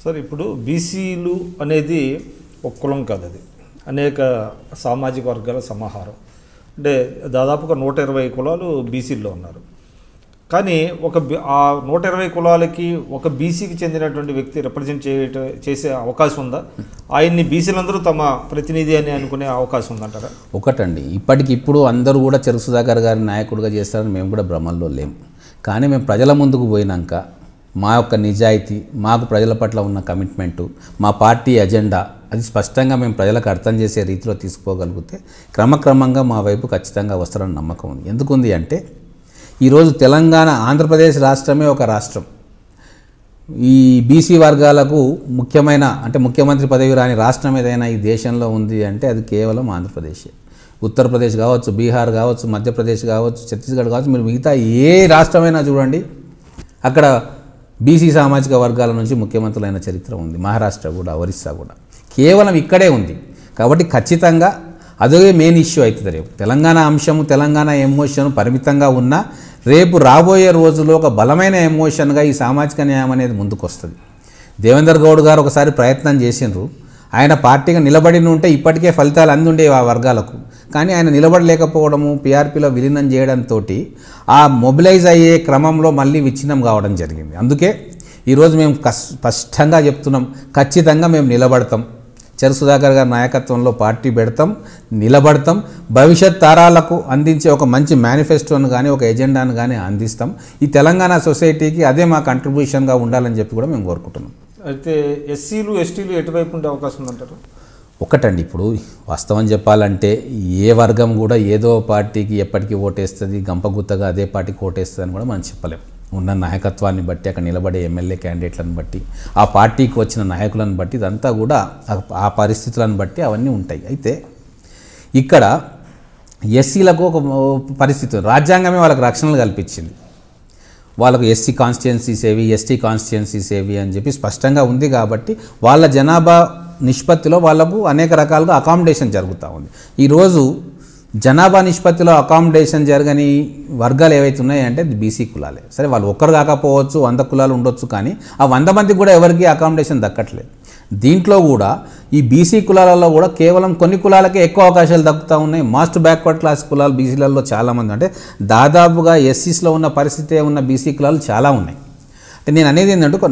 Sir, ఇప్పుడు బీసీలు అనేది ఒక కులం కాదు, అది అనేక సామాజిక వర్గాల సమాహారం. అంటే దాదాపుగా 120 కులాలు బీసీల్లో ఉన్నారు. కానీ ఆ 120 కులాలకి ఒక బీసీకి చెందినటువంటి వ్యక్తి రిప్రజెంట్ చేసే అవకాశం ఉందా? ఆయన్ని బీసీలందరూ తమ ప్రతినిధి అని అనుకునే అవకాశం ఉందంటారా? ఒకటండి, ఇప్పటికిప్పుడు అందరూ కూడా చెరుకు సుధాకర్ గారి నాయకుడిగా చేస్తారని మేము కూడా భ్రమల్లో లేము. కానీ మేము ప్రజల ముందుకు పోయినాక మా యొక్క నిజాయితీ, మాకు ప్రజల పట్ల ఉన్న కమిట్మెంటు, మా పార్టీ ఎజెండా అది స్పష్టంగా మేము ప్రజలకు అర్థం చేసే రీతిలో తీసుకోగలిగితే క్రమక్రమంగా మా వైపు ఖచ్చితంగా వస్తారని నమ్మకం ఉంది. ఎందుకుంది అంటే ఈరోజు తెలంగాణ, ఆంధ్రప్రదేశ్ రాష్ట్రమే ఒక రాష్ట్రం. ఈ బీసీ వర్గాలకు ముఖ్యమైన అంటే ముఖ్యమంత్రి పదవి రాని రాష్ట్రం ఏదైనా ఈ దేశంలో ఉంది అంటే అది కేవలం ఆంధ్రప్రదేశ్. ఉత్తరప్రదేశ్ కావచ్చు, బీహార్ కావచ్చు, మధ్యప్రదేశ్ కావచ్చు, ఛత్తీస్గఢ్ కావచ్చు, మీరు మిగతా ఏ రాష్ట్రమైనా చూడండి, అక్కడ బీసీ సామాజిక వర్గాల నుంచి ముఖ్యమంత్రులైన చరిత్ర ఉంది. మహారాష్ట్ర కూడా, ఒరిస్సా కూడా కేవలం ఇక్కడే ఉంది. కాబట్టి ఖచ్చితంగా అదే మెయిన్ ఇష్యూ అవుతుంది. రేపు తెలంగాణ అంశము, తెలంగాణ ఎమోషన్ పరిమితంగా ఉన్నా రేపు రాబోయే రోజుల్లో ఒక బలమైన ఎమోషన్గా ఈ సామాజిక న్యాయం అనేది ముందుకు వస్తుంది. దేవేందర్ గౌడ్ గారు ఒకసారి ప్రయత్నం చేసిండ్రు. ఆయన పార్టీగా నిలబడి ఉంటే ఇప్పటికే ఫలితాలు అందుండేవి ఆ వర్గాలకు. కానీ ఆయన నిలబడలేకపోవడము, పీఆర్పీలో విలీనం చేయడంతో ఆ మొబిలైజ్ అయ్యే క్రమంలో మళ్ళీ విచ్ఛిన్నం కావడం జరిగింది. అందుకే ఈరోజు మేము స్పష్టంగా చెప్తున్నాం, ఖచ్చితంగా మేము నిలబడతాం. చెరుకు సుధాకర్ గారి నాయకత్వంలో పార్టీ పెడతాం, నిలబడతాం. భవిష్యత్ తరాలకు అందించే ఒక మంచి మేనిఫెస్టోను కానీ, ఒక ఎజెండాను కానీ అందిస్తాం. ఈ తెలంగాణ సొసైటీకి అదే మా కంట్రిబ్యూషన్గా ఉండాలని చెప్పి కూడా మేము కోరుకుంటున్నాం. అయితే ఎస్సీలు, ఎస్టీలు ఎటువైపు ఉండే అవకాశం ఉందంటారు? ఒకటండి, ఇప్పుడు వాస్తవం చెప్పాలంటే ఏ వర్గం కూడా ఏదో పార్టీకి ఎప్పటికీ ఓటేస్తుంది, గంపగుత్తగా అదే పార్టీకి ఓటేస్తుంది అని కూడా మనం చెప్పలేం. ఉన్న నాయకత్వాన్ని బట్టి, అక్కడ నిలబడే ఎమ్మెల్యే క్యాండిడేట్లను బట్టి, ఆ పార్టీకి వచ్చిన నాయకులను బట్టి, ఇదంతా కూడా ఆ పరిస్థితులను బట్టి అవన్నీ ఉంటాయి. అయితే ఇక్కడ ఎస్సీలకు ఒక పరిస్థితి, రాజ్యాంగమే వాళ్ళకి రక్షణలు కల్పించింది. వాళ్ళకు ఎస్సీ కాన్స్టిట్యుయెన్సీస్ ఏవి, ఎస్టీ కాన్స్టిట్యుయెన్సీస్ ఏవి అని చెప్పి స్పష్టంగా ఉంది. కాబట్టి వాళ్ళ జనాభా నిష్పత్తిలో వాళ్ళకు అనేక రకాలుగా అకామిడేషన్ జరుగుతూ ఉంది. ఈరోజు జనాభా నిష్పత్తిలో అకామిడేషన్ జరగని వర్గాలు ఏవైతే ఉన్నాయంటే బీసీ కులాలే. సరే, వాళ్ళు ఒక్కరు కాకపోవచ్చు, 100 కులాలు ఉండొచ్చు, కానీ ఆ 100 మందికి కూడా ఎవరికి అకామిడేషన్ దక్కట్లేదు. దీంట్లో కూడా ఈ బీసీ కులాలలో కూడా కేవలం కొన్ని కులాలకే ఎక్కువ అవకాశాలు దక్కుతూ ఉన్నాయి. మోస్ట్ బ్యాక్వర్డ్ క్లాస్ కులాలు బీసీలలో చాలామంది, అంటే దాదాపుగా ఎస్సీస్లో ఉన్న పరిస్థితే ఉన్న బీసీ కులాలు చాలా ఉన్నాయి. అంటే నేను అనేది ఏంటంటే ఒక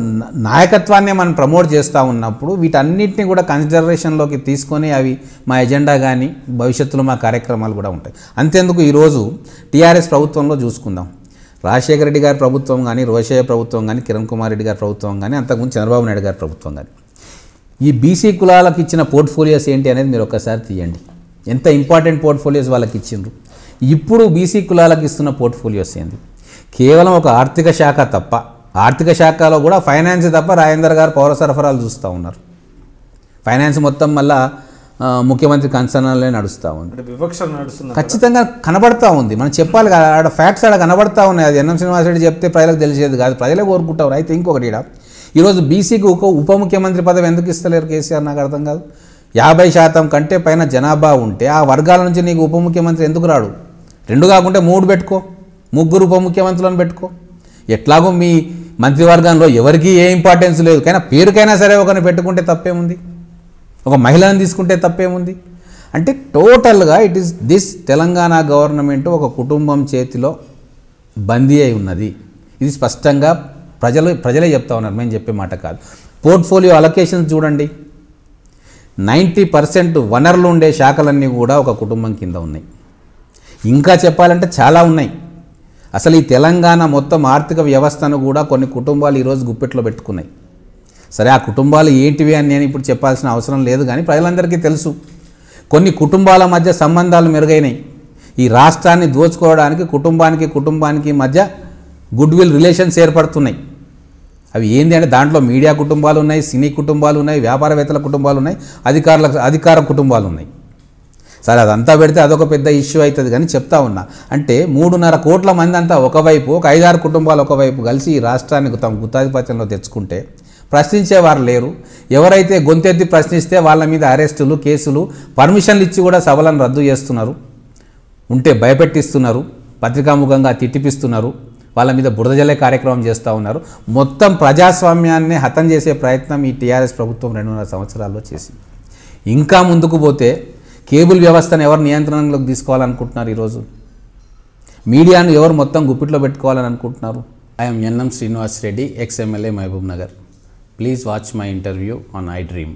నాయకత్వాన్ని మనం ప్రమోట్ చేస్తూ ఉన్నప్పుడు వీటన్నిటిని కూడా కన్సిడరేషన్లోకి తీసుకొని అవి మా ఎజెండా కానీ భవిష్యత్తులో మా కార్యక్రమాలు కూడా ఉంటాయి. అంతేందుకు ఈరోజు టీఆర్ఎస్ ప్రభుత్వంలో చూసుకుందాం, రాజశేఖర రెడ్డి గారి ప్రభుత్వం కానీ, రోషయ్య ప్రభుత్వం కానీ, కిరణ్ కుమార్ రెడ్డి గారి ప్రభుత్వం కానీ, అంతకుముందు చంద్రబాబు నాయుడు గారి ప్రభుత్వం కానీ, ఈ బీసీ కులాలకు ఇచ్చిన పోర్ట్ఫోలియోస్ ఏంటి అనేది మీరు ఒక్కసారి తీయండి. ఎంత ఇంపార్టెంట్ పోర్ట్ఫోలియోస్ వాళ్ళకి ఇచ్చిండ్రు. ఇప్పుడు బీసీ కులాలకు ఇస్తున్న పోర్ట్ఫోలియోస్ ఏంటి? కేవలం ఒక ఆర్థిక శాఖ తప్ప, ఆర్థిక శాఖలో కూడా ఫైనాన్స్ తప్ప రాజేందర్ గారు పౌర సరఫరాలు చూస్తూ ఉన్నారు. ఫైనాన్స్ మొత్తం మళ్ళా ముఖ్యమంత్రి కన్సర్న్లే నడుస్తూ ఉంది. ఖచ్చితంగా కనబడతా ఉంది. మనం చెప్పాలి కదా, ఆడ ఫ్యాక్ట్స్ ఆడ కనబడతా ఉన్నాయి. అది ఎన్ఎం శ్రీనివాసరెడ్డి చెప్తే ప్రజలకు తెలిసేది కాదు, ప్రజలే కోరుకుంటారు. అయితే ఇంకొకటి, ఈరోజు బీసీకి ఉప ముఖ్యమంత్రి పదవి ఎందుకు ఇస్తలేరు కేసీఆర్? నాకు అర్థం కాదు. 50% కంటే పైన జనాభా ఉంటే ఆ వర్గాల నుంచి నీకు ఉప ముఖ్యమంత్రి ఎందుకు రాడు? 2 కాకుంటే 3 పెట్టుకో, 3 ఉప ముఖ్యమంత్రులను పెట్టుకో. ఎట్లాగో మీ మంత్రివర్గంలో ఎవరికి ఏ ఇంపార్టెన్స్ లేదు, కానీ పేరుకైనా సరే ఒకరిని పెట్టుకుంటే తప్పేముంది? ఒక మహిళను తీసుకుంటే తప్పేముంది? అంటే టోటల్గా it is this Telangana government ఒక కుటుంబం చేతిలో బందీ అయి ఉన్నది. ఇది స్పష్టంగా ప్రజలే చెప్తా ఉన్నారు, మేము చెప్పే మాట కాదు. పోర్ట్ఫోలియో అలొకేషన్స్ చూడండి, 90% వనరులు ఉండే శాఖలన్నీ కూడా ఒక కుటుంబం కింద ఉన్నాయి. ఇంకా చెప్పాలంటే చాలా ఉన్నాయి. అసలు ఈ తెలంగాణ మొత్తం ఆర్థిక వ్యవస్థను కూడా కొన్ని కుటుంబాలు ఈరోజు గుప్పెట్లో పెట్టుకున్నాయి. సరే, ఆ కుటుంబాలు ఏంటివి అని నేను ఇప్పుడు చెప్పాల్సిన అవసరం లేదు, కానీ ప్రజలందరికీ తెలుసు. కొన్ని కుటుంబాల మధ్య సంబంధాలు మెరుగైనాయి. ఈ రాష్ట్రాన్ని దోచుకోవడానికి కుటుంబానికి మధ్య గుడ్ విల్ రిలేషన్స్ ఏర్పడుతున్నాయి. అవి ఏంటి అంటే దాంట్లో మీడియా కుటుంబాలు ఉన్నాయి, సినీ కుటుంబాలు ఉన్నాయి, వ్యాపారవేత్తల కుటుంబాలు ఉన్నాయి, అధికార కుటుంబాలు ఉన్నాయి. సరే, అదంతా పెడితే అదొక పెద్ద ఇష్యూ అవుతుంది. కానీ చెప్తా ఉన్నా, అంటే 3.5 కోట్ల మంది అంతా ఒకవైపు, ఒక 5-6 కుటుంబాలు ఒకవైపు కలిసి ఈ రాష్ట్రాన్ని తమ గుత్తాధిపత్యంలో తెచ్చుకుంటే ప్రశ్నించేవారు లేరు. ఎవరైతే గొంతెత్తి ప్రశ్నిస్తే వాళ్ళ మీద అరెస్టులు, కేసులు, పర్మిషన్లు ఇచ్చి కూడా సభలను రద్దు చేస్తున్నారు. ఉంటే భయపెట్టిస్తున్నారు, పత్రికాముఖంగా తిట్టిపిస్తున్నారు, వాళ్ళ మీద బురద జల్లే కార్యక్రమం చేస్తూ ఉన్నారు. మొత్తం ప్రజాస్వామ్యాన్ని హతం చేసే ప్రయత్నం ఈ టీఆర్ఎస్ ప్రభుత్వం 2.5 సంవత్సరాల్లో చేసింది. ఇంకా ముందుకు పోతే కేబుల్ వ్యవస్థను ఎవరు నియంత్రణలోకి తీసుకోవాలనుకుంటున్నారు? ఈరోజు మీడియాను ఎవరు మొత్తం గుప్పిట్లో పెట్టుకోవాలని అనుకుంటున్నారు? I'm NM Srinivas Reddy, ex MLA Mahabub Nagar. Please watch my interview on iDream.